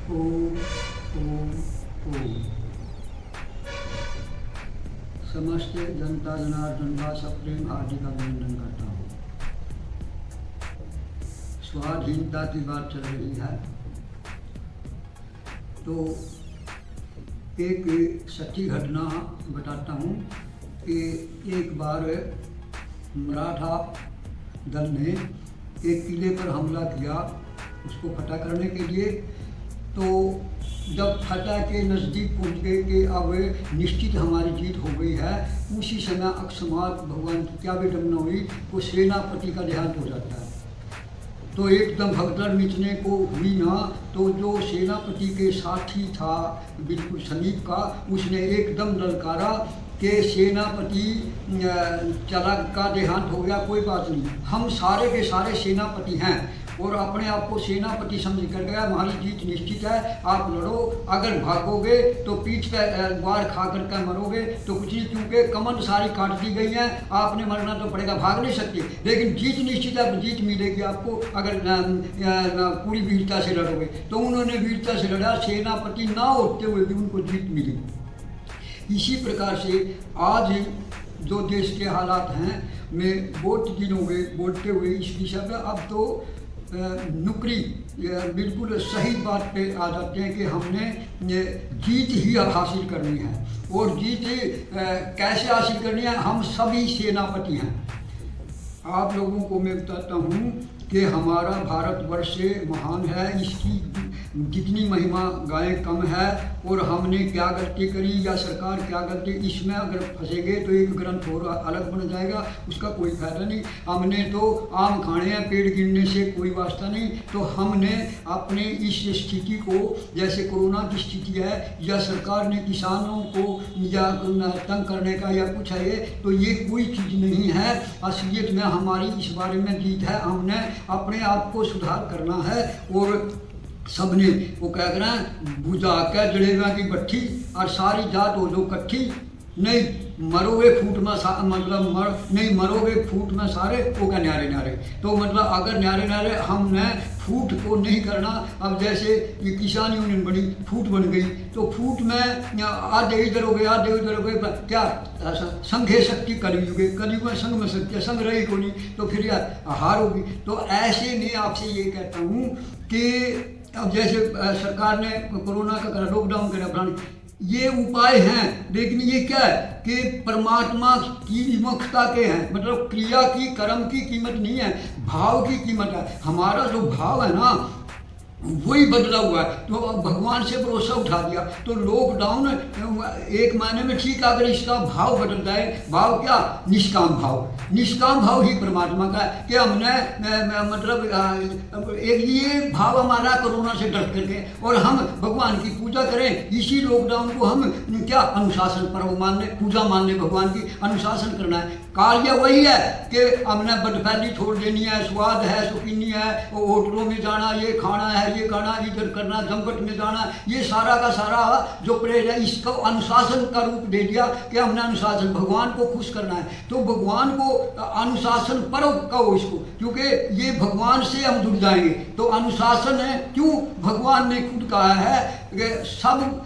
ओम ओम ओम। समस्त जनता जनार्दन का सप्रेम हार्दिक अभिनंदन करता हूँ। स्वाधीनता की बात चल रही है तो एक सच्ची घटना बताता हूँ कि एक बार मराठा दल ने एक किले पर हमला किया उसको फतह करने के लिए। तो जब फतह के नज़दीक पहुँच गए कि अब निश्चित हमारी जीत हो गई है, उसी समय अकस्मात भगवान की क्या विडम्बना हुई, वो सेनापति का देहांत हो जाता है। तो एकदम भगदड़ मचने को हुई ना, तो जो सेनापति के साथी था बिल्कुल समीप का, उसने एकदम ललकारा कि सेनापति चला का देहांत हो गया, कोई बात नहीं, हम सारे के सारे सेनापति हैं और अपने आप को सेनापति समझ कर गया, हमारी जीत निश्चित है, आप लड़ो, अगर भागोगे तो पीठ पे वार खा कर के मरोगे तो कुछ नहीं, क्योंकि कमन सारी काट दी गई हैं, आपने मरना तो पड़ेगा, भाग नहीं सकते, लेकिन जीत निश्चित है, जीत मिलेगी आपको अगर पूरी वीरता से लड़ोगे। तो उन्होंने वीरता से लड़ा, सेनापति ना होते हुए भी उनको जीत मिली। इसी प्रकार से आज जो देश के हालात हैं, मैं बहुत दिन हो गए बोलते हुए इस विषय पर, अब तो नुकरी बिल्कुल सही बात पे आ जाते हैं कि हमने जीत ही हासिल करनी है। और जीत कैसे हासिल करनी है, हम सभी सेनापति हैं। आप लोगों को मैं बताता हूँ कि हमारा भारतवर्ष महान है, इसकी जितनी महिमा गायें कम है। और हमने क्या गलती करी या सरकार क्या गलती, इसमें अगर फंसेंगे तो एक ग्रंथ और अलग बन जाएगा, उसका कोई फायदा नहीं। हमने तो आम खाने हैं, पेड़ गिनने से कोई वास्ता नहीं। तो हमने अपने इस स्थिति को, जैसे कोरोना की स्थिति है या सरकार ने किसानों को या तंग करने का या कुछ है, तो ये कोई चीज़ नहीं है। असलियत में हमारी इस बारे में जीत है, हमने अपने आप को सुधार करना है। और सबने वो क्या करना, बुझा के जड़ेगा की भट्ठी और सारी जात हो जो कट्ठी, नहीं मरोगे फूट में मतलब नहीं मरोगे फूट में सारे, वो क्या न्यारे न्यारे। तो मतलब अगर न्यारे न्यारे हमने फूट को नहीं करना, अब जैसे ये किसान यूनियन बनी, फूट बन गई, तो फूट में आधे इधर हो गए आधे उधर हो गए, क्या संघे शक्ति कलयुगे, कलयुग में संघ में शक्ति, संघ रही को नहीं तो फिर यार हार होगी। तो ऐसे में आपसे ये कहता हूँ कि अब जैसे सरकार ने कोरोना का लॉकडाउन करा फलाने, ये उपाय हैं, लेकिन ये क्या है कि परमात्मा की विमुखता के हैं, मतलब क्रिया की कर्म की कीमत नहीं है, भाव की कीमत है। हमारा जो भाव है ना वही बदला हुआ है। तो अब भगवान से भरोसा उठा दिया, तो लॉकडाउन एक महीने में ठीक, अगर इसका भाव बदल जाए, भाव क्या, निष्काम भाव, निष्काम भाव ही परमात्मा का है कि हमने मतलब एक ये भाव हमारा कोरोना से डर करके, और हम भगवान की पूजा करें। इसी लॉकडाउन को हम क्या अनुशासन पर्व मान लें, पूजा मान लें, भगवान की अनुशासन करना है। कार्य वही है कि हमने बदफैली छोड़ देनी है, स्वाद है, शौकीनी है, होटलों में जाना, ये खाना है, ये खाना, इधर करना, जमघट में जाना, ये सारा का सारा जो प्रेर है, इसको अनुशासन का रूप दे दिया कि हमने अनुशासन, भगवान को खुश करना है। तो भगवान को अनुशासन पर्व कहो इसको, क्योंकि ये भगवान से हम जुड़ जाएंगे। तो अनुशासन है, क्यों, भगवान ने खुद कहा है कि सब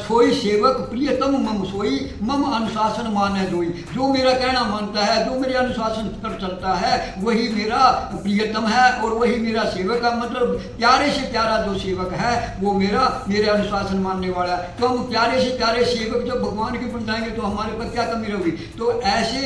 सोई सेवक प्रियतम मम सोई, मम अनुशासन माने जोई। जो मेरा कहना मानता है, जो मेरे अनुशासन पर चलता है, वही मेरा प्रियतम है और वही मेरा सेवक है। मतलब प्यारे से प्यारा जो सेवक है वो मेरे अनुशासन मानने वाला है। तो हम प्यारे से प्यारे सेवक जब भगवान के बन जाएंगे तो हमारे पास क्या कमी रहेगी। तो ऐसे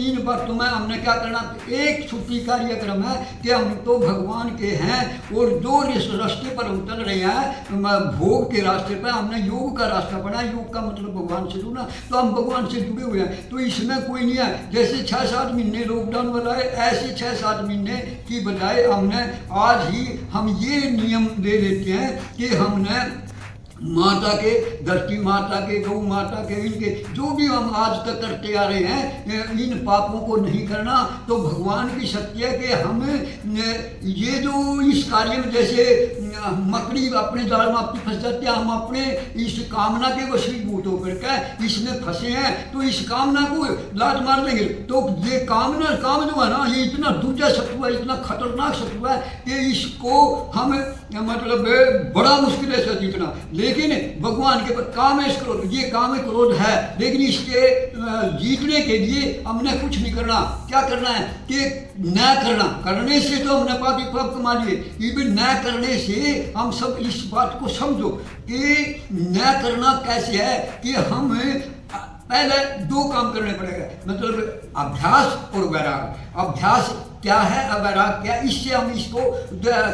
इन वक्तों में हमने क्या करना, एक छुट्टी कार्यक्रम है कि हम तो भगवान के हैं, और जो रास्ते पर हम चल रहे हैं भोग के रास्ते पर, हमने योग का रास्ता पढ़ा, योग का मतलब भगवान से जुड़ना, तो हम भगवान से जुड़े हुए हैं। तो इसमें कोई नहीं है, जैसे 6-7 महीने लॉकडाउन वाला है, ऐसे 6-7 महीने की बजाय हमने आज ही हम ये नियम ले लेते हैं कि हमने माता के, धरती माता के, गौ माता के, इनके जो भी हम आज तक करते आ रहे हैं, इन पापों को नहीं करना। तो भगवान की शक्ति है कि हम ये जो इस कार्य में जैसे मकड़ी अपने जाल में अपनी फंस जाती है, हम अपने इस कामना के वशीभूत होकर के इसमें फंसे हैं, तो इस कामना को लात मार देंगे। तो ये काम जो है ना, ये इतना दूजा शत्रु है, इतना खतरनाक शत्रु है कि इसको हम मतलब बड़ा मुश्किल है से जीतना। लेकिन भगवान के काम है क्रोध, ये काम क्रोध है, लेकिन इसके जीतने के लिए हमने कुछ नहीं करना। क्या करना है कि न करना, करने से तो हमने पापी पाप कमा लिए, इवन न करने से हम सब इस बात को समझो कि न करना कैसे है कि हम पहले दो काम करने पड़ेगा, मतलब अभ्यास और वैराग। अभ्यास क्या है, वैराग क्या है, इससे हम इसको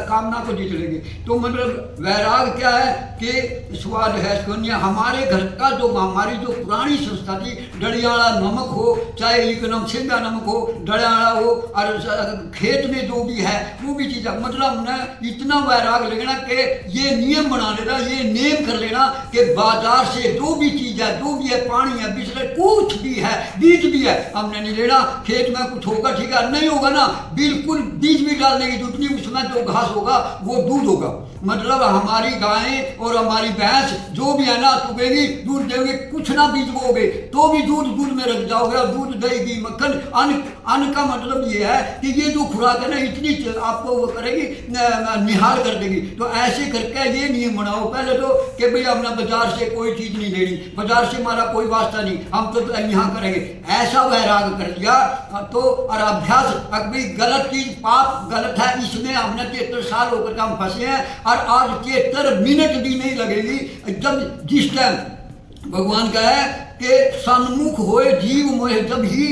कामना को जीत लेंगे। तो मतलब वैराग क्या है कि स्वाद है शून्य। हमारे घर का जो हमारी जो पुरानी संस्था थी, डलियाला नमक हो, चाहे एक नम सिंधा नमक हो, डलियाला हो, और खेत में जो भी है वो भी चीज़, मतलब हमने इतना वैराग लेना कि ये नियम बना लेना, ये नेम कर लेना कि बाजार से जो भी चीज़ है, जो भी है, पानी है, बिजली, कुछ भी है, बीज भी है, हमने नहीं लेना। खेत में कुछ होगा ठीक है, नहीं होगा ना, बिल्कुल बीज भी डाल देंगे, जितनी उसमें जो घास होगा वो दूध होगा। मतलब हमारी गायें और हमारी भैंस जो भी है ना, चुगेगी, दूध देंगे, कुछ ना बीज बोगे तो भी दूध में रख जाओगे और दूध देगी मक्खन। अन्न का मतलब ये है कि ये जो खुराक है ना, इतनी आपको वो करेगी, निहाल कर देगी। तो ऐसे करके ये नियम बनाओ पहले तो कि भाई हमने बाजार से कोई चीज नहीं लेनी, बाजार से हमारा कोई वास्ता नहीं, हम तो यहाँ करेंगे। ऐसा वैराग कर दिया तो, और अभ्यास अभी गलत चीज, पाप गलत है, इसमें हमने 73 साल होकर हम फंसे हैं, और आज 73 मिनट भी नहीं लगेगी जब जिस टाइम भगवान का है कि सन्मुख होए जीव मोहे जब ही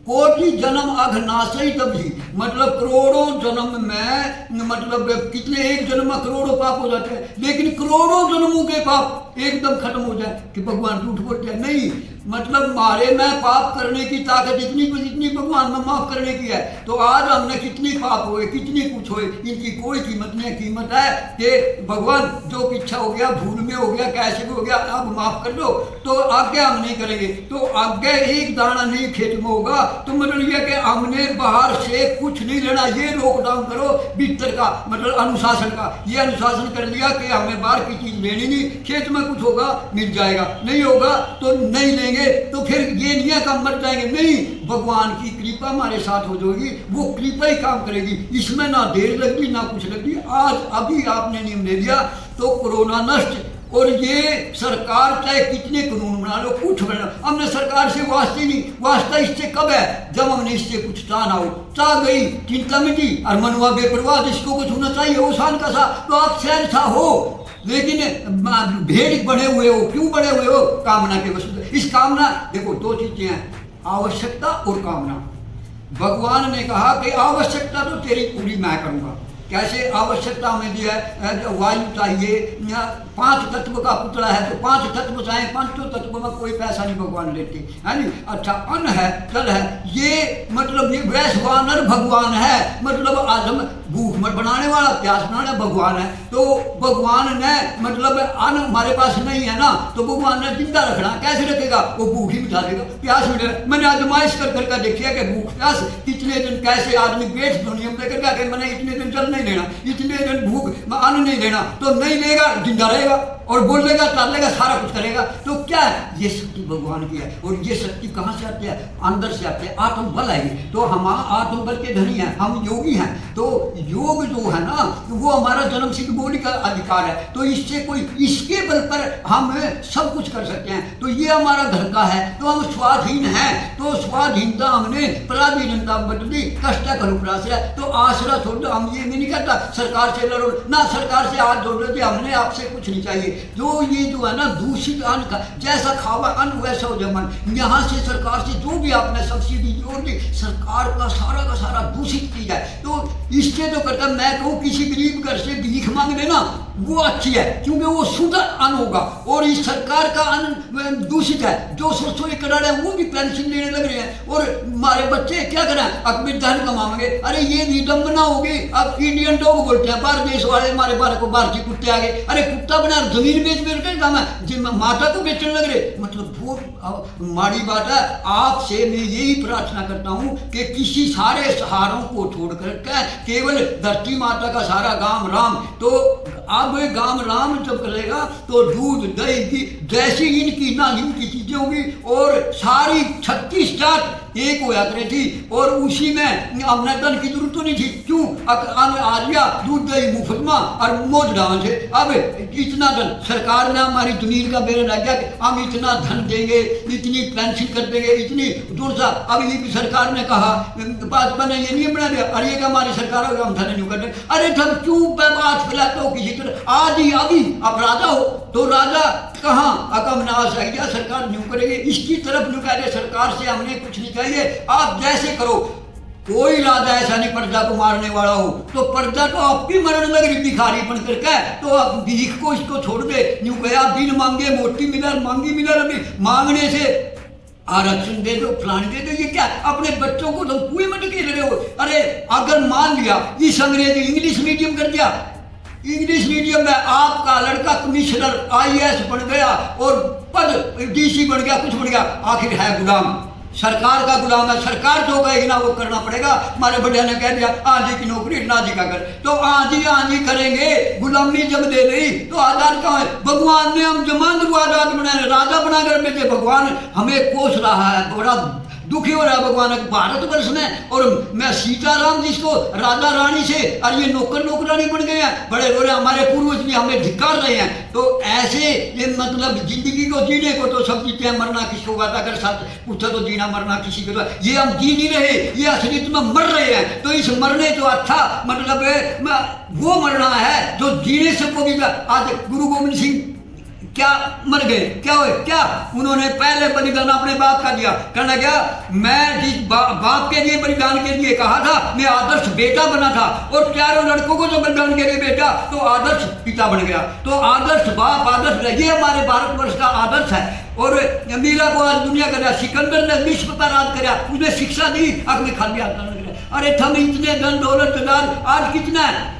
कोटि जन्म अघनाशई तभी, मतलब करोड़ों जन्म में, मतलब कितने एक जन्म में करोड़ों पाप हो जाते हैं, लेकिन करोड़ों जन्मों के पाप एकदम खत्म हो जाए कि भगवान झूठ बोलते हैं। नहीं, मतलब मारे में पाप करने की ताकत इतनी भगवान में माफ करने की है। तो आज हमने कितनी पाप हुए, कितनी कुछ हुए, इनकी कोई कीमत नहीं है। कीमत है कि भगवान जो इच्छा हो गया, भूल में हो गया, कैसे भी हो गया, अब माफ कर दो, तो आगे हम नहीं करेंगे। तो आगे एक दाना नहीं खेत में होगा, तो मतलब ये कि हमने बाहर से कुछ नहीं लेना, ये लॉकडाउन करो भीतर का, मतलब अनुशासन का, ये अनुशासन कर लिया कि हमें बाहर की चीज लेनी नहीं, खेत में कुछ होगा मिल जाएगा, नहीं होगा तो नहीं लेंगे। तो फिर ये नहीं है कि हम मर जाएंगे, नहीं, भगवान की कृपा हमारे साथ हो जाएगी, वो कृपा ही काम करेगी, इसमें ना देर लगती ना कुछ लगती। आज अभी आपने नियम ले लिया तो कोरोना नष्ट। और ये सरकार चाहे कितने कानून बना लो, कुछ बना, हमने सरकार से वास्ते नहीं, वास्ता इससे कब है जब हमने इससे कुछ चाह ना हो, चाह गई चिंता मिटी, और मनुआ बेपरवाह, जिसको कुछ होना चाहिए वो शान का सा, तो आप शहनशाह हो, लेकिन भेड़ बने हुए हो, क्यों बने हुए हो, कामना के वश। इस कामना, देखो दो चीजें हैं, आवश्यकता और कामना। भगवान ने कहा कि आवश्यकता तो तेरी पूरी मैं करूंगा। कैसे आवश्यकता हमें दिया है, वायु चाहिए, 5 तत्व का पुतला है, तो 5 तत्व चाहे, 5 तत्व में कोई पैसा नहीं भगवान लेते है नहीं। अच्छा, अन्न है, जल है, ये मतलब ये वैश्वानर भगवान है, मतलब आज हम भूख मत बनाने वाला, प्यास बनाने भगवान है। तो भगवान ने मतलब अन्न हमारे पास नहीं है ना, तो भगवान ने जिंदा रखना, कैसे रखेगा, वो भूख ही मिटा देगा, प्यास मिटेगा। मैंने आजमाइश कर देखिए कि भूख प्यास कितने दिन कैसे आदमी बैठ दुनिया में लेकर क्या, मैंने इतने दिन जल नहीं लेना, इतने दिन भूख अन्न नहीं लेना, तो नहीं लेगा, जिंदा रहेगा और बोलेगा, चालेगा, सारा कुछ करेगा। तो क्या है, ये शक्ति भगवान की है। और ये शक्ति कहाँ से आती है, अंदर से आती है, आत्म बल है। तो हम आत्म बल के धनी हैं, हम योगी हैं। तो योग जो है ना, वो हमारा जन्म सिद्ध बॉडी का अधिकार है। तो इससे कोई, इसके बल पर हम सब कुछ कर सकते हैं। तो ये हमारा घर का है, तो हम स्वाधीन हैं। तो स्वाधीनता हमने पराधीनता बदल दी, कष्ट करो प्रयास है। तो आसरा छोड़ दो, हम ये नहीं कहता सरकार से लड़ो ना, सरकार से हाथ जोड़ दो, हमने आपसे कुछ नहीं चाहिए। जो ये जो है ना दूषित अन्न का, जैसा खावा अन्न वैसा हो जमन, यहाँ से सरकार से जो भी आपने सब्सिडी जोड़ दी, सरकार का सारा दूषित चीज है। तो इससे तो करता मैं कहूँ किसी गरीब घर से भीख मांग लेना, वो अच्छी है, क्योंकि वो शुद्ध अन्न होगा। और इस सरकार का अन्न दूषित है, जो सौ करोड़ है वो भी पेंशन लेने लग रहे हैं, और हमारे बच्चे क्या करें, अब धन कमाएंगे। अरे ये विडम्बना होगी। अब इंडियन डॉग बोलते हैं, बाहर देश वाले हमारे बारे को भारतीय कुत्ते आ गए। अरे कुत्ता बना जमीन बेच के काम है, माता को बेचने लग रहे। मतलब बहुत माड़ी बात है। आपसे मैं यही प्रार्थना करता हूँ कि किसी सारे सहारों को छोड़कर केवल धरती माता का सारा गांव राम। तो अब गांव राम जब करेगा तो दूध दही की जैसी इनकी ना इनकी चीजें होंगी, और सारी 36 जात एक होया करे थी, और उसी में अपने धन की जरूरत तो नहीं थी। क्यों आलिया दूध दही मुफ्त में और मौज डांस है। अब इतना धन सरकार ने हमारी दुनिया का बेरा लग गया कि हम इतना धन देंगे, इतनी पेंशन कर देंगे, इतनी दूर सा। अब ये भी सरकार ने कहा, भाजपा ने ये नियम बना दिया, अरे ये हमारी सरकार होगी हम धन नहीं कर देंगे। अरे तुम क्यों बात फैलाते हो किसी तरह? आज ही अभी आप राजा हो तो राजा कहाँ अकम नाश है क्या सरकार न्यू करेगी? इसकी तरफ न्यू कह रहे सरकार से हमने कुछ नहीं चाहिए, आप जैसे करो। कोई राजा ऐसा नहीं प्रजा को मारने वाला हो, तो प्रजा तो आपकी मरण लग रही भिखारी बन करके, तो आप भीख को इसको छोड़ दे। न्यू कहा बिन मांगे मोटी मिलर, मांगी मिलर। अभी मांगने से आरक्षण दे दो, फलाने दे दो, ये क्या अपने बच्चों को तो कुएं में ढकेल रहे हो? अरे अगर मान लिया इस अंग्रेजी इंग्लिश मीडियम कर दिया, इंग्लिश मीडियम में आपका लड़का कमिश्नर IAS बन गया और पद DC बन गया, कुछ बन गया, आखिर है गुलाम, सरकार का गुलाम है। सरकार जो कहेगी ना वो करना पड़ेगा। हमारे बढ़िया ने कह दिया आंधी की नौकरी नाजी का कर, तो आंधी करेंगे। गुलामी जब दे रही तो आजाद कहाँ है? भगवान ने हम जमानत को आजाद बनाए, राजा बनाकर भेजे। भगवान हमें कोस रहा है, बड़ा दुखी हो रहा है भगवान भारतवर्ष में। और मैं सीताराम जिसको राजा रानी से और ये नौकर नौकरानी बन गए हैं, बड़े बड़े हमारे पूर्वज भी हमें धिक्कार रहे हैं। तो ऐसे ये मतलब जिंदगी को जीने को तो सब जीते हैं, मरना किसको आता? अगर साथ पूछा तो जीना मरना किसी को, तो ये हम जी नहीं रहे, ये असलियत में मर रहे हैं। तो इस मरने तो अच्छा मतलब वो मरना है जो जीने से को भी। आज गुरु गोविंद सिंह क्या मर गए, क्या हुए? क्या उन्होंने पहले बलिदान अपने बाप का दिया। कहना क्या, मैं जिस बाप के लिए बलिदान के लिए कहा था, मैं आदर्श बेटा बना था, और चारों लड़कों को जो बलिदान के लिए बेटा तो आदर्श पिता बन गया। तो आदर्श बाप आदर्श, ये हमारे भारतवर्ष का आदर्श है। और मीरा को आज दुनिया कर, सिकंदर ने विश्व पर राज कराया, उसने शिक्षा दी, अगले खाली आता। अरे थम इतने धन दौलत आज कितना है?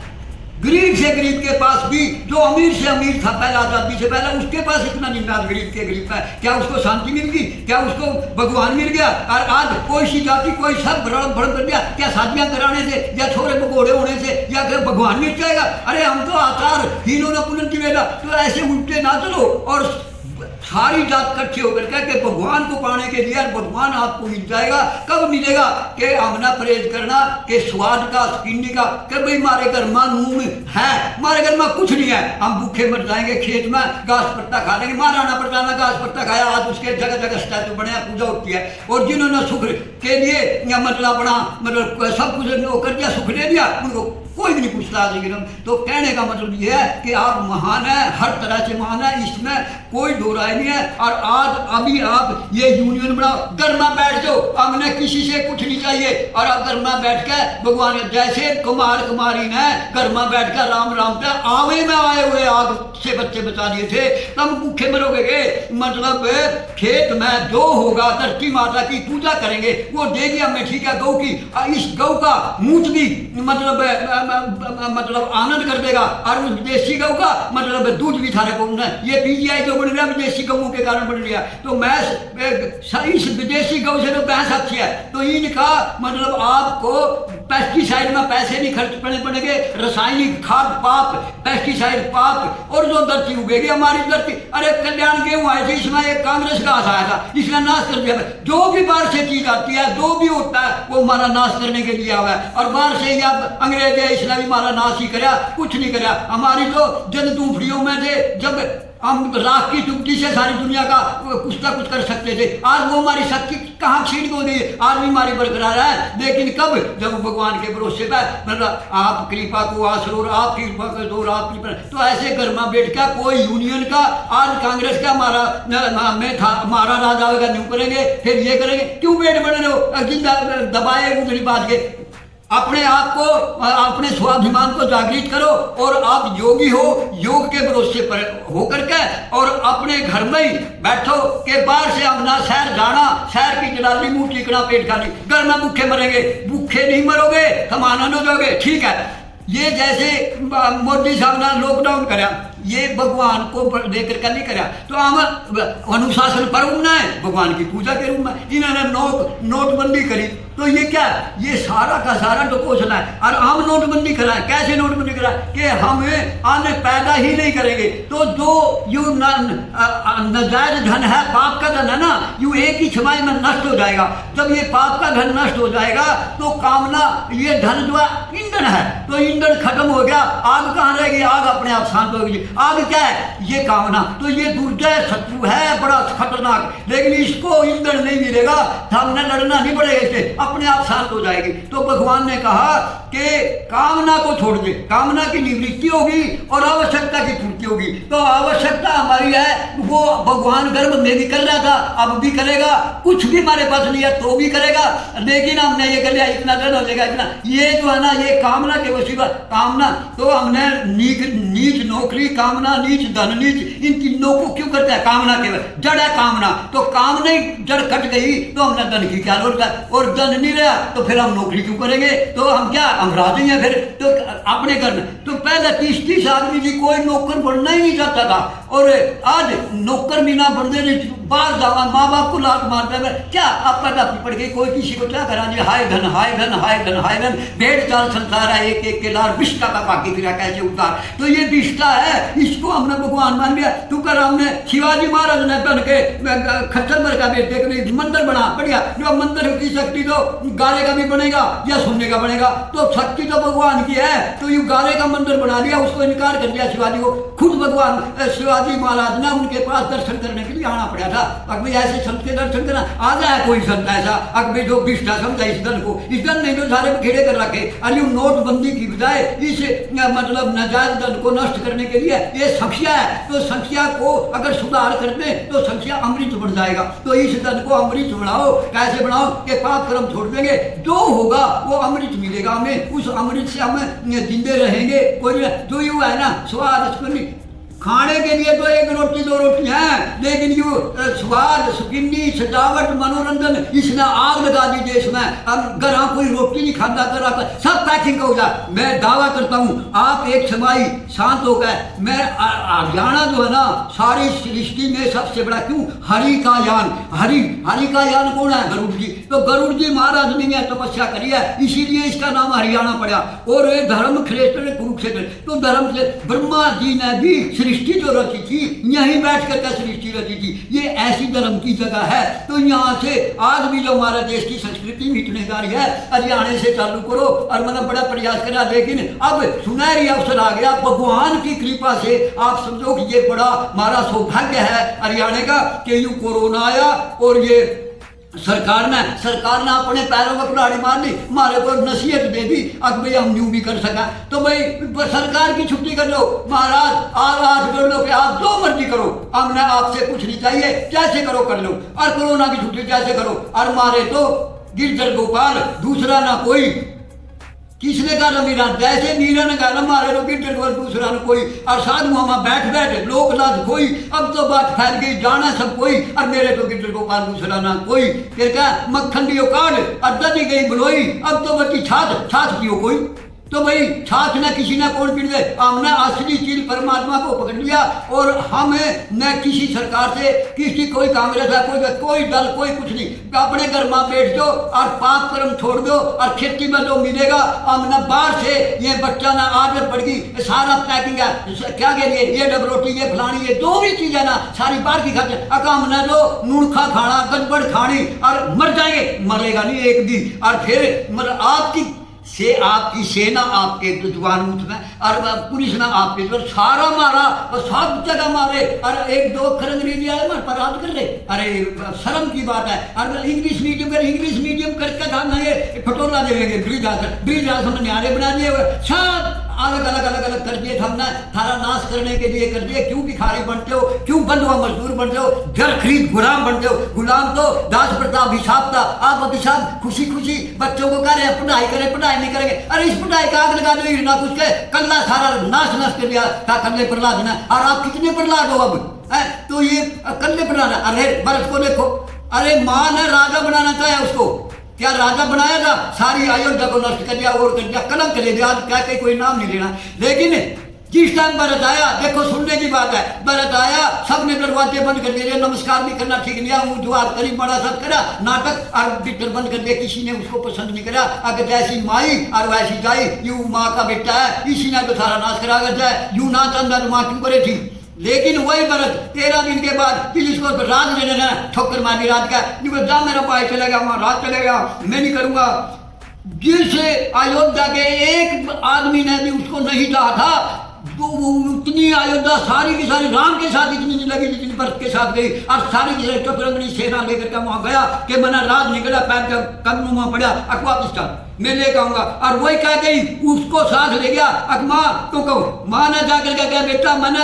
गरीब से गरीब के पास भी, जो अमीर से अमीर था पहला आजादी से पहले, उसके पास इतना निम्नाद गरीब के गरीब का। क्या उसको शांति मिल गई? क्या उसको भगवान मिल गया? और आज कोई सी जाति कोई सब भ्रम कर दिया, क्या शादियां कराने से या छोरे पकौड़े होने से या भगवान मिल जाएगा? अरे हम तो आचार हीनों न पुनः की वेला, तो ऐसे उल्टे ना चलो। और सारी जात इकट्ठे होकर के भगवान को पाने के लिए, भगवान आपको मिल जाएगा। कब मिलेगा? कि हमना परहेज करना कि स्वाद का स्किन्नी का, कि भाई हमारे घर में मुंह में है, हमारे घर में कुछ नहीं है, हम भूखे मर जाएंगे, खेत में घास पत्ता खा लेंगे। महाराणा प्रताप ने घास पत्ता खाया, आज उसके जगह जगह स्टैचू बने, पूजा होती है। और जिन्होंने सुख के लिए मतलब अपना मतलब सब कुछ कर दिया, सुख दे दिया, उनको कोई भी नहीं पूछता आज। तो कहने का मतलब ये है कि आप महान है, हर तरह से महान है, इसमें कोई दो राय नहीं है। और आज अभी आप ये यूनियन बनाओ, घर में बैठ जाओ, हमने किसी से कुछ नहीं चाहिए। और अब घर में बैठ के भगवान जैसे कुमार कुमारी ने घर में बैठ कर राम राम पे आवे में आए हुए आग से बच्चे बचा दिए थे, तब भूखे मरोगे। मतलब खेत में जो होगा धरती माता की पूजा करेंगे, वो देगी हमें, ठीक है, गौ की। इस गौ का मूत भी मतलब आनंद कर देगा, और उस विदेशी गौ का मतलब दूध भी थाने को ये PGI जो बन रहा है विदेशी गऊ के कारण बन गया। तो मैं इस विदेशी गौ से तो भैंस अच्छी है, तो इनका मतलब आपको पेस्टिसाइड में पैसे नहीं खर्च करने पड़ेंगे, रासायनिक खाद पाप, पेस्टिसाइड पाप। और जो धरती उगेगी हमारी धरती, अरे कल्याण गेहूं आए थे, इसमें एक कांग्रेस का आया था, इसने नाश कर दिया। जो भी बाहर से चीज आती है, जो भी होता है, वो हमारा नाश करने के लिए आवा है। और बाहर से या अंग्रेज है, इसने भी हमारा नाश ही कराया, कुछ नहीं कराया। हमारी तो जन दूफड़ियों में थे, जब हम राख की चुपटी से सारी दुनिया का कुछ ना कुछ कर सकते थे, आज वो हमारी शक्ति कहाँ छीन को दी, आज भी हमारी बरकरार है। लेकिन कब? जब भगवान के भरोसे पर मतलब आप कृपा को आसरो, आप कृपा कर दो, आप कृपा। तो ऐसे घर में बैठ कर कोई यूनियन का, आज कांग्रेस का हमारा में था, हमारा राजा न्यू करेंगे, फिर ये करेंगे, क्यों पेट बने रहो, जिंदा दबाए उधरी बात के। अपने आप को, अपने स्वाभिमान को जागृत करो और आप योगी हो, योग के भरोसे पर होकर के और अपने घर में ही बैठो के बाहर से अपना शहर जाना, शहर की जलाली मुंह टिकना पेट खाली, घर में भूखे मरेंगे, भूखे नहीं मरोगे, हम आनंद हो जाओगे। ठीक है, ये जैसे मोदी साहब ने लॉकडाउन करा, ये भगवान को लेकर के नहीं करा, तो हम अनुशासन पर्व बनाए भगवान की पूजा के रूप में। इन्होंने नोटबंदी करी, तो ये क्या, ये सारा का सारा डकोसला है। और हम नोटबंदी कराए, कैसे नोटबंदी कराए कि हमें आने पैदा ही नहीं करेंगे। तो जो यू नाजायज धन है, पाप का धन है ना, यू एक ही छमाही में नष्ट हो जाएगा। जब ये पाप का धन नष्ट हो जाएगा तो कामना, ये धन जो है ईंधन है, तो ईंधन खत्म हो गया, आग कहाँ रहेगी, आग अपने आप शांत होगी। आग क्या है, ये कामना, तो ये दुर्जय शत्रु है बड़ा खतरनाक, लेकिन इसको ईंधन नहीं मिलेगा, हमने लड़ना नहीं पड़ेगा, इससे अपने आप शांत हो जाएगी। तो भगवान ने कहा कि कामना को छोड़ दे, कामना की निवृत्ति होगी और आवश्यकता की पूर्ति होगी। तो आवश्यकता हमारी है, वो भगवान गर्भ में भी कर रहा था, अब भी करेगा, कुछ भी हमारे पास नहीं है तो भी करेगा, लेकिन हमने ये कर लिया, इतना धन हो जाएगा, इतना, ये जो है ना, ये कामना के वसीला, कामना, तो हमने नीच नौकरी, कामना, नीच धन, नीच, इन तीनों को क्यों करता है, कामना के जड़ है कामना। तो कामना ही जड़ कट गई तो हमने धन की क्या जरूरत है, और धन नहीं रहा तो फिर हम नौकरी क्यों करेंगे, तो हम क्या, हम राजी हैं फिर तो अपने घर में। तो पहले 30-30 आदमी जी कोई नौकर बनना ही नहीं चाहता था, और आज नौकर बिना बनते नहीं, बाहर जावा, माँ बाप को लात मारते हैं, क्या आपका दापी पड़ गई, कोई किसी को क्या करा जी, हाय धन हाय धन हाय धन हाय धन, भेड़ चाल संसार है, एक एक के लार बिष्टा का बाकी फिरा कैसे उतार। तो ये बिष्टा है, इसको हमने भगवान मान लिया। तू कर, हमने शिवाजी महाराज ने बन के खच्चर भर का बेटे के मंदिर बना, बढ़िया, जो मंदिर की शक्ति तो गाले का भी बनेगा या सुनने का बनेगा, तो शक्ति तो भगवान की है, तो यू गाले का मंदिर बना लिया, उसको इनकार कर दिया शिवाजी को। खुद भगवान शिवाजी महाराज ने उनके पास दर्शन करने के लिए आना पड़ा था। अकबर ऐसे संत के दर्शन करना आ जाए कोई संत ऐसा, अकबर जो बिष्टा समझा इस धन को, इस धन ने जो सारे खेड़े कर रखे, अरे नोटबंदी की बजाय इस मतलब नाजायज धन को नष्ट करने के लिए ये संख्या है, तो संख्या को अगर सुधार कर दे तो संख्या अमृत बढ़ जाएगा। तो इस धन को अमृत बनाओ, कैसे बनाओ कि पाप कर्म छोड़ देंगे, जो होगा वो अमृत मिलेगा हमें, उस अमृत से हम जिंदे रहेंगे। कोई जो यू है ना स्वाद, खाने के लिए तो एक रोटी दो रोटी है, लेकिन यू स्वाद, सुगंधी, सजावट, मनोरंजन, इसने आग लगा दी देश में। अब घर कोई रोटी नहीं खाता, घर सब पैकिंग हो जाए। मैं दावा करता हूँ आप एक समाई शांत हो गए। मैं हरियाणा जो है ना सारी सृष्टि में सबसे बड़ा, क्यों, हरि का यान, हरि का यान कौन है, गरुड़ जी। तो गरुड़ जी महाराज ने तपस्या करी है, इसीलिए इसका नाम हरियाणा पड़ा। और ये धर्म क्षेत्र कुरुक्षेत्र, तो धर्म से ब्रह्मा जी ने भी सृष्टि जो रची थी यहीं बैठ कर सृष्टि रची थी, ये ऐसी धर्म की जगह है। तो यहाँ से आज भी जो हमारे देश की संस्कृति मिटने जा रही है, हरियाणा से चालू करो। और मैंने बड़ा प्रयास करा, लेकिन अब सुनहरी अवसर आ गया भगवान की कृपा से। आप समझो कि ये बड़ा हमारा सौभाग्य है हरियाणा का कि यूं कोरोना आया और ये सरकार ने अपने पैरों में कुल्हाड़ी मार ली, हमारे को नसीहत दे दी, अब भाई हम यूं भी कर सका। तो भाई सरकार की छुट्टी कर लो महाराज, आज कर लो कि आप जो मर्जी करो, हमने आपसे कुछ नहीं चाहिए, कैसे करो कर लो। और कोरोना की छुट्टी कैसे करो, और हमारे तो गिरधर गोपाल दूसरा ना कोई, किसने कहा मीरा, जैसे मीरा ने कहा मारे लोग दूसरा न कोई, और साधु वहां बैठ लोक लाज कोई। अब तो बात फैल गई, जाना सब कोई, और मेरे तो गिरधर गोपाल दूसरा ना कोई। फिर क्या मक्खन दियो काट और ददी गई बलोई, अब तो बच्ची छाछ पियो कोई। तो भाई छाछ न किसी ने कौन पीड़ दे, हमने असली चीज परमात्मा को पकड़ लिया। और हमें न किसी सरकार से, किसी कोई कांग्रेस है, कोई दल, कोई कुछ नहीं, अपने घर में बैठ दो और पाप कर्म छोड़ दो, और खेती में जो मिलेगा हमने बाहर से, ये बच्चा ना आदत पड़ गई, सारा पैकिंग है क्या के लिए, ये डब रोटी, ये फलानी, ये जो भी चीज है ना सारी बाहर की खाते। अका हमने जो नूनखा खाना, गड़बड़ खानी, और मर जाएंगे, मरेगा नहीं एक दिन। और फिर आपकी सेना आपके दुश्मन में, और पुलिस ना आपके जो सारा मारा, और सब जगह मारे, और एक दो अक्षर अंग्रेजी आए मर पर याद कर रहे। अरे शर्म की बात है। और इंग्लिश मीडियम करके खाना, ये खटोला देंगे ब्रिज आकर, ब्रिज आसन न्यारे बना दिए, सब अलग अलग अलग अलग कर दिए, हमने थारा नाश करने के लिए कर दिए। क्यों भिखारी बनते हो, क्यों बंधुआ मजदूर बनते हो, घर खरीद गुलाम बनते हो। गुलाम तो दास प्रथा अभिशाप था, आप अभिशाप खुशी खुशी बच्चों को कह रहे हैं पढ़ाई करें, पढ़ाई नहीं करेंगे। अरे इस पढ़ाई का आग लगा दो ना कुछ के, कल्ला सारा नाश नाश कर दिया था कल्ले प्रहलाद ने। और आप कितने प्रहलाद हो अब तो ये कल्ले प्रहलाद। अरे भरत को देखो, अरे माँ ने राजा बनाना चाहे उसको, क्या राजा बनाया था, सारी अयोध्या को नष्ट कर दिया और कर दिया, कलंक ले दिया। क्या कहीं कोई नाम नहीं लेना, लेकिन जिस टाइम भरत आया, देखो सुनने की बात है, भरत आया सबने दरवाजे बंद कर दिए, नमस्कार भी करना ठीक नहीं है, द्वार करीब बड़ा सब करा नाटक और भीतर बंद कर दिया, किसी ने उसको पसंद नहीं करा। अगर जैसी माई और वैसी जाई, यू माँ का बेटा है, इसी ने तो सारा नाश करा। अगर जाए यूं ना चंदा तो माँ क्यों करे थी। लेकिन वही भरत 13 दिन के बाद पुलिस को राज ले लेना, ठोकर मारी राज का, जा मेरा भाई चले गया, वहां राज चले गया, मैं नहीं करूंगा। जिस अयोध्या के एक आदमी ने भी उसको नहीं कहा था, तो वो उतनी अयोध्या सारी की सारी राम के साथ इतनी नहीं लगी जितनी भरत के साथ गई। और सारी की सारी चतुरंगनी सेना लेकर के वहां गया कि मना राज निकला, पैर का कदम पड़ा, अकवापिस्तान मैं लेकर आऊंगा। और वही कह गई, उसको साथ ले गया। अकमा तो कहो, माँ ने जाकर के कहा बेटा मैंने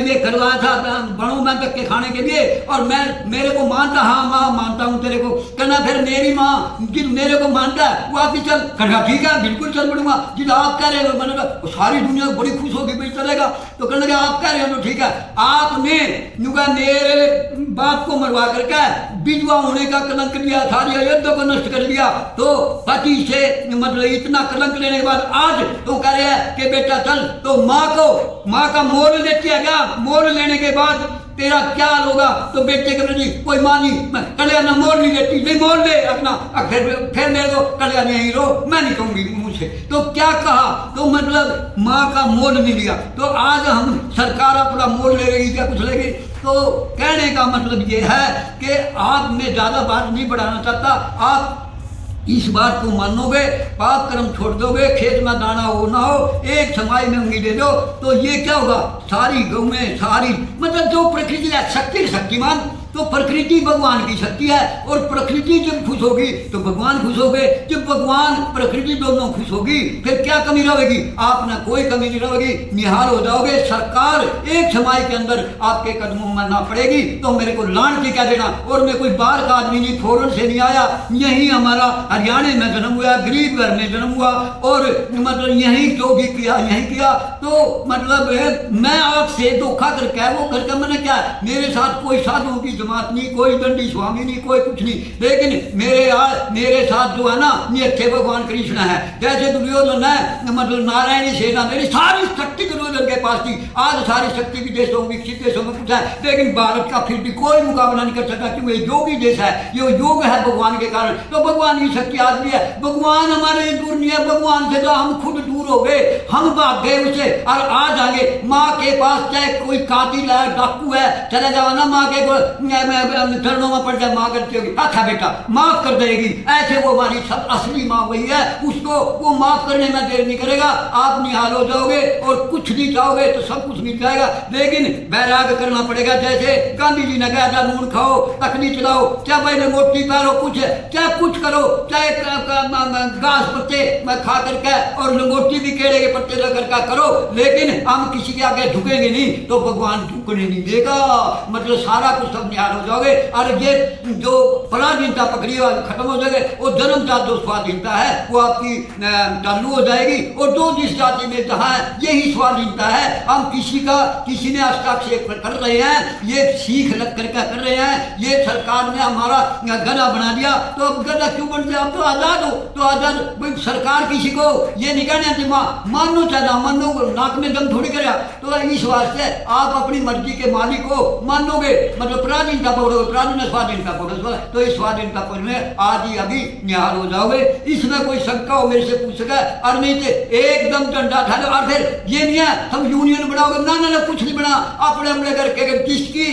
ये करवाया था बड़ों में तक के खाने के लिए, और मैं मेरे को मानता, हाँ माँ मानता हूँ तेरे को। कहना फिर मेरी माँ जिस मेरे को मानता है वो आप ही चल। कहना ठीक है बिल्कुल चल पड़ूंगा, जिस आप कह रहे हो। मैंने कहा सारी दुनिया बड़ी खुश होगी भाई चलेगा। तो कहने लगे आप कह रहे हो तो ठीक है। आपने मेरे बाप को मरवा करके विधवा होने का कलंक लिया, सारी अयोध्या को नष्ट कर दिया। तो पति से मतलब इतना कलंक लेने के बाद आज तो कह रहे हैं कि बेटा चल। तो माँ का मोल लेती है क्या, मोल लेने के बाद तेरा क्या हाल होगा। तो बेटे के प्रति कोई माँ नहीं, कल्याण मोल नहीं लेती, नहीं मोल ले अपना, फिर मेरे को कल्याण यहीं रो, मैं नहीं कहूंगी मुझसे। तो क्या कहा, तो मतलब माँ का मोल नहीं लिया। तो आज हम सरकार अपना मोल ले रही, क्या कुछ लेगी। तो कहने का मतलब ये है कि आप में ज्यादा बात नहीं बढ़ाना चाहता, आप इस बात को मानोगे, पाप कर्म छोड़ दोगे, खेत में दाना हो ना हो, एक समाई में उंगली दे दो, तो ये क्या होगा, सारी गौएं सारी मतलब जो प्रकृति है, शक्ति शक्तिमान, तो प्रकृति भगवान की शक्ति है। और प्रकृति जब खुश होगी तो भगवान खुश हो गए, जब भगवान प्रकृति दोनों खुश होगी फिर क्या कमी रहेगी, आप ना कोई कमी नहीं रहेगी, निहाल हो जाओगे। सरकार एक समाई के अंदर आपके कदमों में ना पड़ेगी। तो मेरे को लान के क्या देना, और मैं कोई बाहर का आदमी नहीं, फौरन से नहीं आया, यही हमारा हरियाणा में जन्म हुआ, गरीब घर में जन्म हुआ, और मतलब यही जो भी किया यही किया। तो मतलब मैं आपसे धोखा करके वो करके मैंने क्या, मेरे साथ कोई साधुओं की जमात नहीं, कोई दंडी स्वामी नहीं, कोई कुछ नहीं, लेकिन मेरे साथ जो है ना ये अच्छे भगवान कृष्ण है। जैसे दुर्योधन है मतलब नारायणी सेना, मेरी सारी शक्ति दुर्योधन के पास थी। आज सारी शक्ति विदेशों विकसित देशों में कुछ है, लेकिन भारत का फिर भी कोई मुकाबला नहीं कर सकता, क्योंकि योगी देश है, ये योग है भगवान के कारण। तो भगवान की शक्ति आज भी है, भगवान हमारे दूर नहीं है, भगवान से तो हम खुद दूर हो गए, हम भाग गए उसे। और आज आगे माँ के पास चाहे कोई कातिल है, डाकू है, चले जाओ ना माँ के चरणों में पड़ जाए, माँ करती होगी, अच्छा बेटा माफ कर देगी। ऐसे वो हमारी सब असली माँ वही है, उसको वो माफ करने में देर नहीं करेगा। आप निहाल हो जाओगे और कुछ नहीं चाहोगे तो सब कुछ मिल जाएगा, लेकिन वैराग करना पड़ेगा। जैसे गांधी जी ने कहा था, नून खाओ तकनी चलाओ, चाहे भाई मोटी पैरो, कुछ चाहे कुछ करो, चाहे घास पत्ते खा करके और लंगोटी भी केड़े के पत्ते लग करके करो, लेकिन हम किसी के आगे झुकेंगे नहीं, तो भगवान झुकने नहीं देगा। मतलब सारा कुछ सब निहाल हो जाओगे। और ये जो पराधीनता पकड़ी हुआ खत्म हो जाएगी, वो जन्मजात जो स्वाधीनता है वो आपकी चालू हो जाएगी। और जो जिस जाति में जहाँ है यही स्वाधीनता है। हम किसी ने हस्ताक्षेप कर रहे हैं, ये सीख लग करके कर रहे हैं, ये सरकार ने हमारा गधा बना दिया, तो अब गधा क्यों बन गया, अब तो आजाद हो, तो आजाद। सरकार किसी को ये नहीं कहने मानो चाहे ना मानो, नाक में दम थोड़ी करे। तो इस वास्ते आप अपनी मर्जी के मालिक को मानोगे, मतलब पराधीनता पकड़ोगे, पराधीन स्वाधीनता पकड़ोगे, तो इस स्वाधीनता पकड़ में आज ही अभी निहाल हो जाओगे। इसमें कोई शंका हो मेरे से पूछ सके, और नहीं तो एकदम डंडा उठा लो। और फिर ये नहीं है हम यूनियन बनाओगे, ना ना ना कुछ नहीं बना, अपने अपने करके जिसकी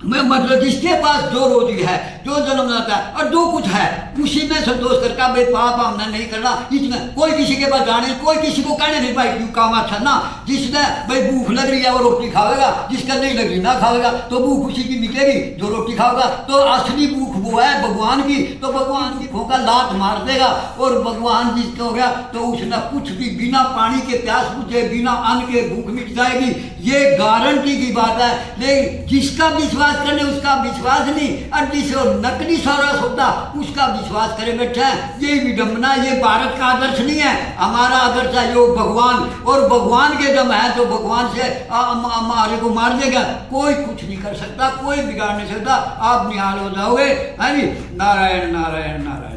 मतलब जिसके पास जो रोजी है, जो जन्म लाता है और जो कुछ है उसी में संतोष करके भाई पाप हमने नहीं करना। इसमें कोई किसी के पास जाने, कोई किसी को कहने नहीं, भाई क्यों काम अच्छा ना। जिसने भाई भूख लग रही है वो रोटी खाएगा, जिसका नहीं लग रही ना खाएगा, तो भूख उसी की मिटेगी जो रोटी खाएगा। तो असली भूख वो है भगवान की, तो भगवान की भूख का लात मार देगा और भगवान जिसका हो गया तो उसने कुछ भी बिना पानी के प्यास बुझे, बिना अन्न के भूख मिट जाएगी। ये गारंटी की बात है। लेकिन जिसका विश्वास करने उसका विश्वास नहीं, और जिसको नकली सारा होता उसका विश्वास करे बैठे हैं। ये विडंबना, ये भारत का आदर्श नहीं है। हमारा आदर्श है जो भगवान, और भगवान के दम है तो भगवान से हमारे को मार देगा, कोई कुछ नहीं कर सकता, कोई बिगाड़ नहीं सकता। आप निहाल हो जाओगे। है नी। नारायण नारायण नारायण।